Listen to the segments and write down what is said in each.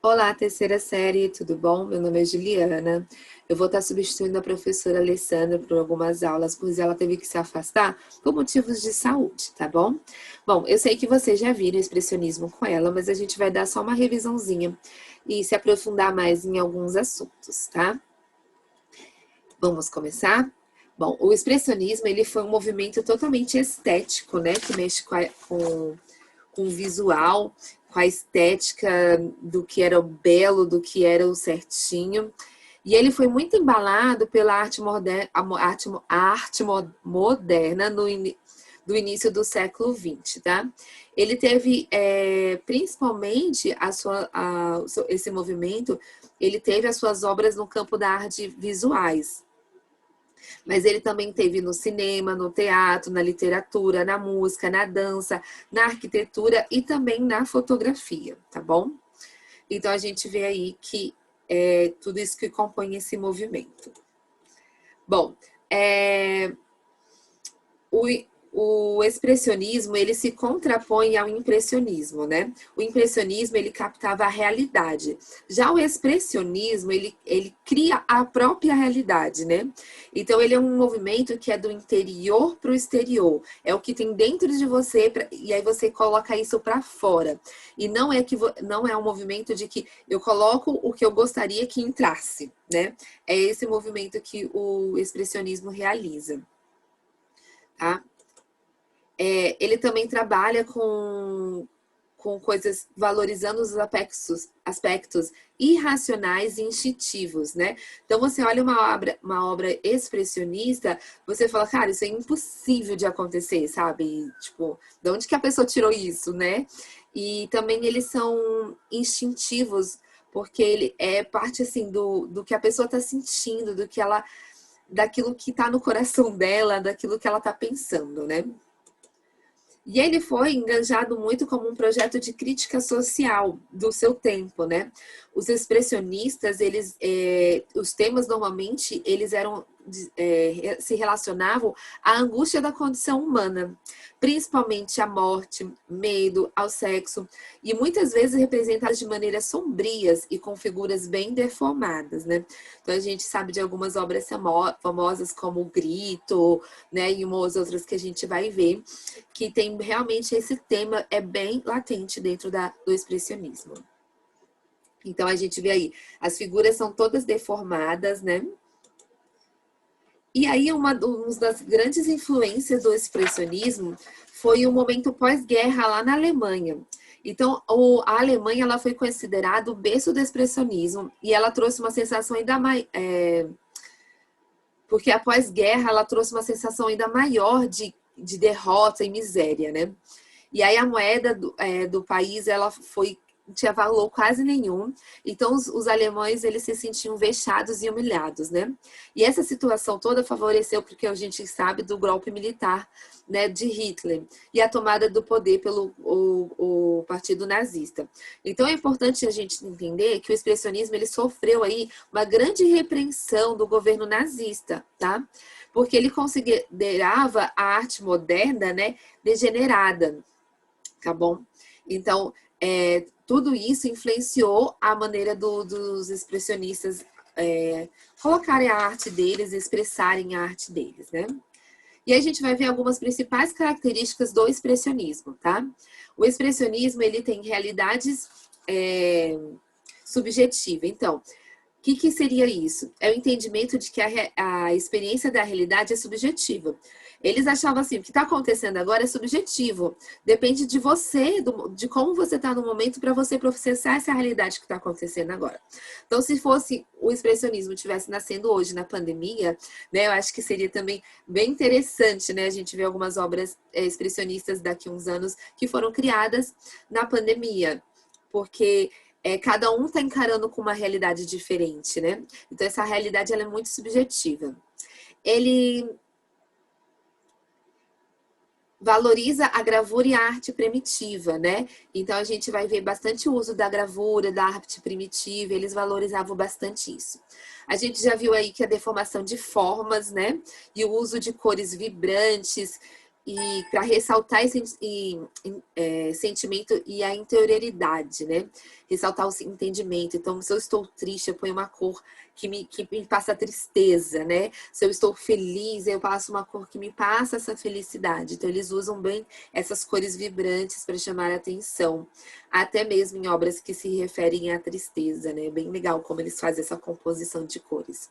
Olá, terceira série, tudo bom? Meu nome é Juliana. Eu vou estar substituindo a professora Alessandra por algumas aulas, pois ela teve que se afastar por motivos de saúde, tá bom? Bom, eu sei que vocês já viram o expressionismo com ela, mas a gente vai dar só uma revisãozinha e se aprofundar mais em alguns assuntos, tá? Vamos começar? Bom, o expressionismo, ele foi um movimento totalmente estético, né? Que mexe com o visual, com a estética do que era o belo, do que era o certinho. E ele foi muito embalado pela arte moderna, moderna do início do século XX, tá? Ele teve, principalmente, esse movimento, ele teve as suas obras no campo da arte visuais, mas ele também teve no cinema, no teatro, na literatura, na música, na dança, na arquitetura e também na fotografia, tá bom? Então a gente vê aí que é tudo isso que compõe esse movimento. Bom, o expressionismo, ele se contrapõe ao impressionismo, né? O impressionismo, ele captava a realidade. Já o expressionismo, ele cria a própria realidade, né? Então, ele é um movimento que é do interior para o exterior. É o que tem dentro de você, e aí você coloca isso para fora. E não é um movimento de que eu coloco o que eu gostaria que entrasse, né? É esse movimento que o expressionismo realiza, tá? Ele também trabalha com coisas valorizando os aspectos irracionais e instintivos, né? Então, você olha uma obra expressionista, você fala, cara, isso é impossível de acontecer, sabe? Tipo, de onde que a pessoa tirou isso, né? E também eles são instintivos, porque ele é parte, assim, do que a pessoa está sentindo, daquilo que está no coração dela, daquilo que ela está pensando, né? E ele foi engajado muito como um projeto de crítica social do seu tempo, né? Os expressionistas, os temas normalmente eles se relacionavam à angústia da condição humana, principalmente à morte, medo, ao sexo, e muitas vezes representadas de maneiras sombrias e com figuras bem deformadas, né? Então a gente sabe de algumas obras famosas como O Grito, né? E umas outras que a gente vai ver, que tem realmente esse tema bem latente dentro do expressionismo. Então a gente vê aí, as figuras são todas deformadas, né? E aí uma das grandes influências do expressionismo foi o momento pós-guerra lá na Alemanha. Então, a Alemanha ela foi considerada o berço do expressionismo e ela trouxe uma sensação ainda mais... porque a pós-guerra ela trouxe uma sensação ainda maior de derrota e miséria, né? E aí a moeda do país ela não tinha valor quase nenhum. Então os alemães eles se sentiam vexados e humilhados, né? E essa situação toda favoreceu, porque a gente sabe, do golpe militar, né, de Hitler e a tomada do poder pelo o partido nazista. Então é importante a gente entender que o expressionismo ele sofreu aí uma grande repreensão do governo nazista, tá? Porque ele considerava a arte moderna, né, degenerada, tá bom? Então, tudo isso influenciou a maneira dos expressionistas colocarem a arte deles, expressarem a arte deles, né? E aí a gente vai ver algumas principais características do expressionismo, tá? O expressionismo, ele tem realidades subjetivas. Então, o que seria isso? É o entendimento de que a experiência da realidade é subjetiva. Eles achavam assim, o que está acontecendo agora é subjetivo. Depende de você, de como você está no momento para você processar essa realidade que está acontecendo agora. Então, se fosse o expressionismo tivesse nascendo hoje na pandemia, né, eu acho que seria também bem interessante, né, a gente ver algumas obras expressionistas daqui a uns anos que foram criadas na pandemia, porque cada um está encarando com uma realidade diferente, né? Então, essa realidade ela é muito subjetiva. valoriza a gravura e a arte primitiva, né? Então a gente vai ver bastante uso da gravura, da arte primitiva, eles valorizavam bastante isso. A gente já viu aí que a deformação de formas, né? E o uso de cores vibrantes e para ressaltar esse sentimento e a interioridade, né? Ressaltar o entendimento. Então, se eu estou triste, eu ponho uma cor que me passa tristeza, né? Se eu estou feliz, eu passo uma cor que me passa essa felicidade. Então, eles usam bem essas cores vibrantes para chamar a atenção. Até mesmo em obras que se referem à tristeza, né? Bem legal como eles fazem essa composição de cores.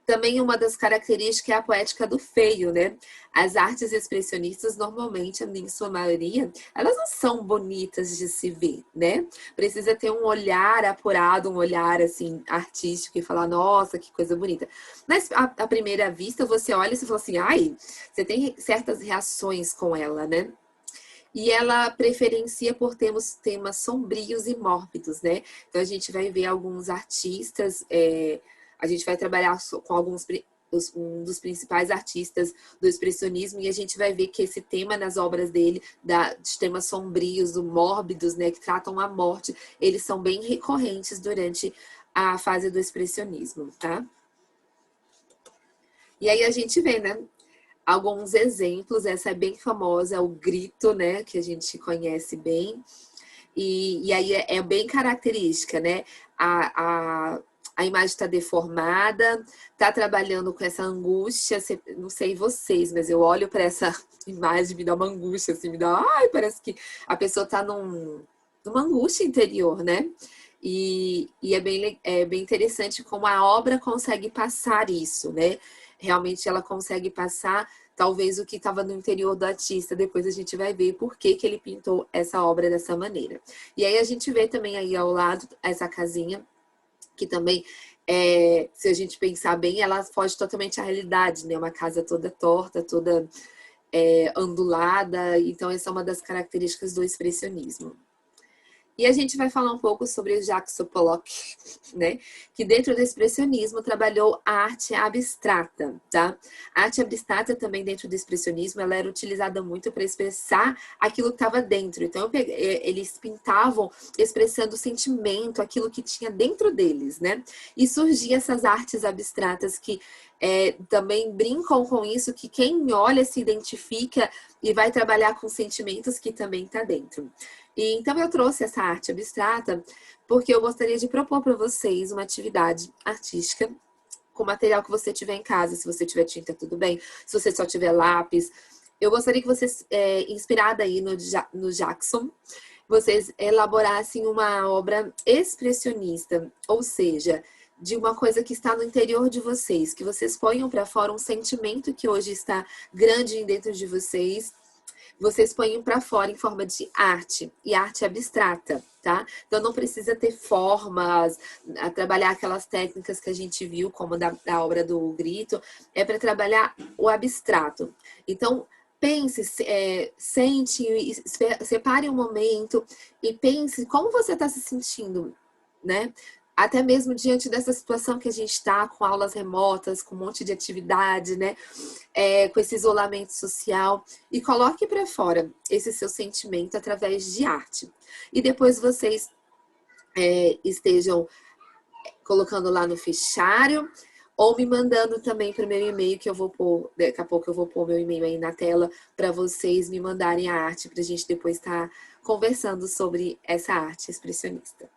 Também uma das características é a poética do feio, né? As artes expressionistas, normalmente, em sua maioria, elas não são bonitas de se ver, né? Precisa ter um olhar apurado, um olhar, assim, artístico e falar, nossa, que coisa bonita. Mas, à primeira vista, você olha e você fala assim, ai, você tem certas reações com ela, né? E ela preferencia por temas sombrios e mórbidos, né? Então, a gente vai ver alguns artistas... a gente vai trabalhar com um dos principais artistas do expressionismo e a gente vai ver que esse tema nas obras dele, de temas sombrios, mórbidos, né, que tratam a morte, eles são bem recorrentes durante a fase do expressionismo, tá? E aí a gente vê, né, alguns exemplos, essa é bem famosa, é o grito, né, que a gente conhece bem, e aí é bem característica, né, a imagem está deformada, está trabalhando com essa angústia, não sei vocês, mas eu olho para essa imagem, me dá uma angústia, assim, me dá, ai, parece que a pessoa está numa angústia interior, né? E é bem interessante como a obra consegue passar isso, né? Realmente ela consegue passar talvez o que estava no interior do artista. Depois a gente vai ver por que ele pintou essa obra dessa maneira. E aí a gente vê também aí ao lado essa casinha, que também, se a gente pensar bem, ela foge totalmente à realidade, né? Uma casa toda torta, toda ondulada. Então essa é uma das características do expressionismo. E a gente vai falar um pouco sobre o Jacques Pollock, né? Que dentro do expressionismo trabalhou a arte abstrata, tá? A arte abstrata também dentro do expressionismo, ela era utilizada muito para expressar aquilo que estava dentro. Então, eles pintavam expressando o sentimento, aquilo que tinha dentro deles, né? E surgiam essas artes abstratas que também brincam com isso, que quem olha se identifica e vai trabalhar com sentimentos que também está dentro. E então eu trouxe essa arte abstrata porque eu gostaria de propor para vocês uma atividade artística com o material que você tiver em casa. Se você tiver tinta, tudo bem. Se você só tiver lápis, eu gostaria que vocês, inspirada aí no Jackson, vocês elaborassem uma obra expressionista, ou seja, de uma coisa que está no interior de vocês, que vocês ponham para fora um sentimento que hoje está grande dentro de vocês põem para fora em forma de arte, e arte abstrata, tá? Então não precisa ter formas, trabalhar aquelas técnicas que a gente viu, como da obra do Grito, é para trabalhar o abstrato. Então, pense, sente, separe um momento e pense como você está se sentindo, né? Até mesmo diante dessa situação que a gente está, com aulas remotas, com um monte de atividade, né? Com esse isolamento social. E coloque para fora esse seu sentimento através de arte. E depois vocês estejam colocando lá no fichário ou me mandando também para o meu e-mail, que eu vou pôr, daqui a pouco eu vou pôr meu e-mail aí na tela para vocês me mandarem a arte, para a gente depois estar conversando sobre essa arte expressionista.